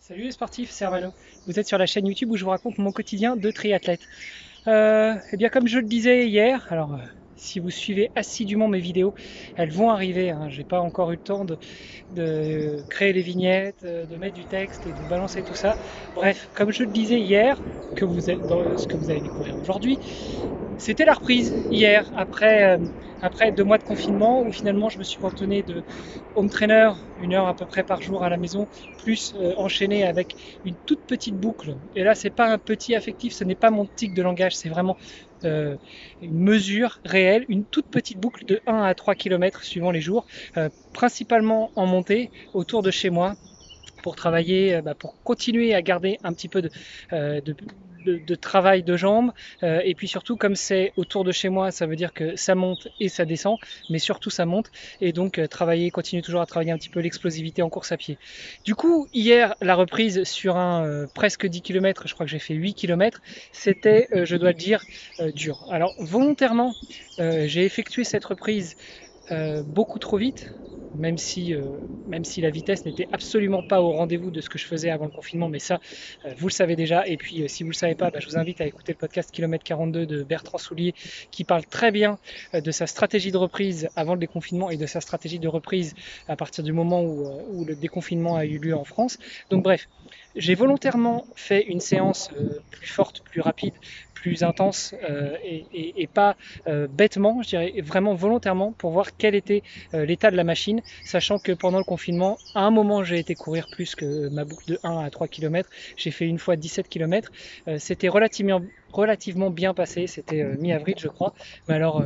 Salut les sportifs, c'est Armano. Vous êtes sur la chaîne YouTube où je vous raconte mon quotidien de triathlète. Eh bien, comme je le disais hier, si vous suivez assidûment mes vidéos, elles vont arriver, hein. J'ai pas encore eu le temps de créer les vignettes, de mettre du texte et de vous balancer tout ça. Bref, comme je le disais hier, dans ce que vous allez découvrir aujourd'hui, c'était la reprise hier, après 2 mois de confinement où finalement je me suis cantonné de home trainer, 1 heure à peu près par jour à la maison, plus enchaîné avec une toute petite boucle. Et là, c'est pas un petit affectif, ce n'est pas mon tic de langage, c'est vraiment une mesure réelle, une toute petite boucle de 1 à 3 km suivant les jours, principalement en montée autour de chez moi pour travailler, pour continuer à garder un petit peu euh, de, de travail de jambes. Et puis surtout, comme c'est autour de chez moi, ça veut dire que ça monte et ça descend, mais surtout ça monte. Et donc continuer toujours à travailler un petit peu l'explosivité en course à pied. Du coup, hier, la reprise sur un presque 10 km, je crois que j'ai fait 8 km, c'était, je dois le dire, dur. Alors volontairement, j'ai effectué cette reprise beaucoup trop vite, même si, euh, même si la vitesse n'était absolument pas au rendez-vous de ce que je faisais avant le confinement, mais ça, vous le savez déjà. Et puis, si vous ne le savez pas, je vous invite à écouter le podcast Kilomètre 42 de Bertrand Soulier, qui parle très bien de sa stratégie de reprise avant le déconfinement et de sa stratégie de reprise à partir du moment où le déconfinement a eu lieu en France. Donc bref, j'ai volontairement fait une séance plus forte, plus rapide, plus intense et pas bêtement, je dirais vraiment volontairement pour voir quel était l'état de la machine, sachant que pendant le confinement, à un moment j'ai été courir plus que ma boucle de 1 à 3 km, j'ai fait une fois 17 km, c'était relativement bien passé, c'était mi-avril je crois, mais alors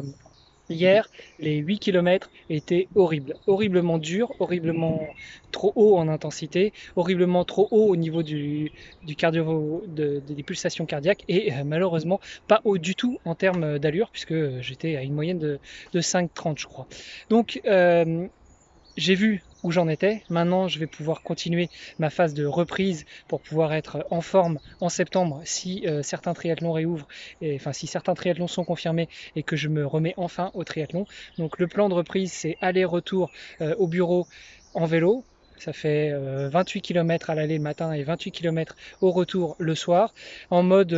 hier, les 8 km étaient horribles, horriblement durs, horriblement trop haut en intensité, horriblement trop haut au niveau du cardio, des pulsations cardiaques et malheureusement pas haut du tout en termes d'allure puisque j'étais à une moyenne de 5,30 je crois. Donc j'ai vu où j'en étais. Maintenant, je vais pouvoir continuer ma phase de reprise pour pouvoir être en forme en septembre si certains triathlons réouvrent, enfin si certains triathlons sont confirmés et que je me remets enfin au triathlon. Donc le plan de reprise, c'est aller-retour au bureau en vélo. Ça fait 28 km à l'aller le matin et 28 km au retour le soir, en mode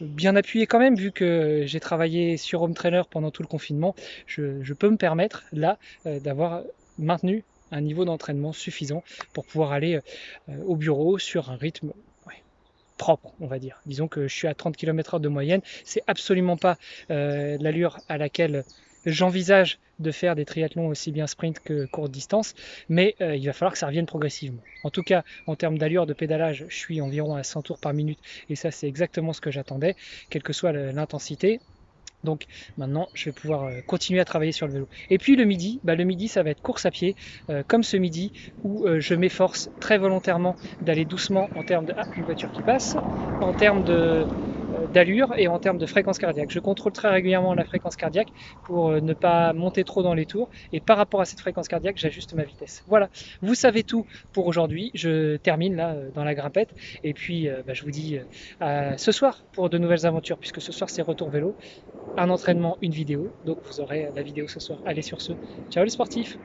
bien appuyé quand même, vu que j'ai travaillé sur Home Trainer pendant tout le confinement. Je peux me permettre là d'avoir maintenu un niveau d'entraînement suffisant pour pouvoir aller au bureau sur un rythme propre, on va dire. Disons que je suis à 30 km/h de moyenne. C'est absolument pas l'allure à laquelle j'envisage de faire des triathlons aussi bien sprint que courte distance, mais il va falloir que ça revienne progressivement. En tout cas, en termes d'allure de pédalage, je suis environ à 100 tours par minute, et ça c'est exactement ce que j'attendais, quelle que soit l'intensité. Donc maintenant, je vais pouvoir continuer à travailler sur le vélo. Et puis le midi, ça va être course à pied, comme ce midi, où je m'efforce très volontairement d'aller doucement en termes de... Ah, une voiture qui passe, en termes d'allure et en termes de fréquence cardiaque. Je contrôle très régulièrement la fréquence cardiaque pour ne pas monter trop dans les tours. Et par rapport à cette fréquence cardiaque, j'ajuste ma vitesse. Voilà, vous savez tout pour aujourd'hui. Je termine là dans la grimpette. Et puis je vous dis à ce soir pour de nouvelles aventures, puisque ce soir c'est retour vélo, un entraînement, une vidéo. Donc vous aurez la vidéo ce soir. Allez sur ce. Ciao les sportifs.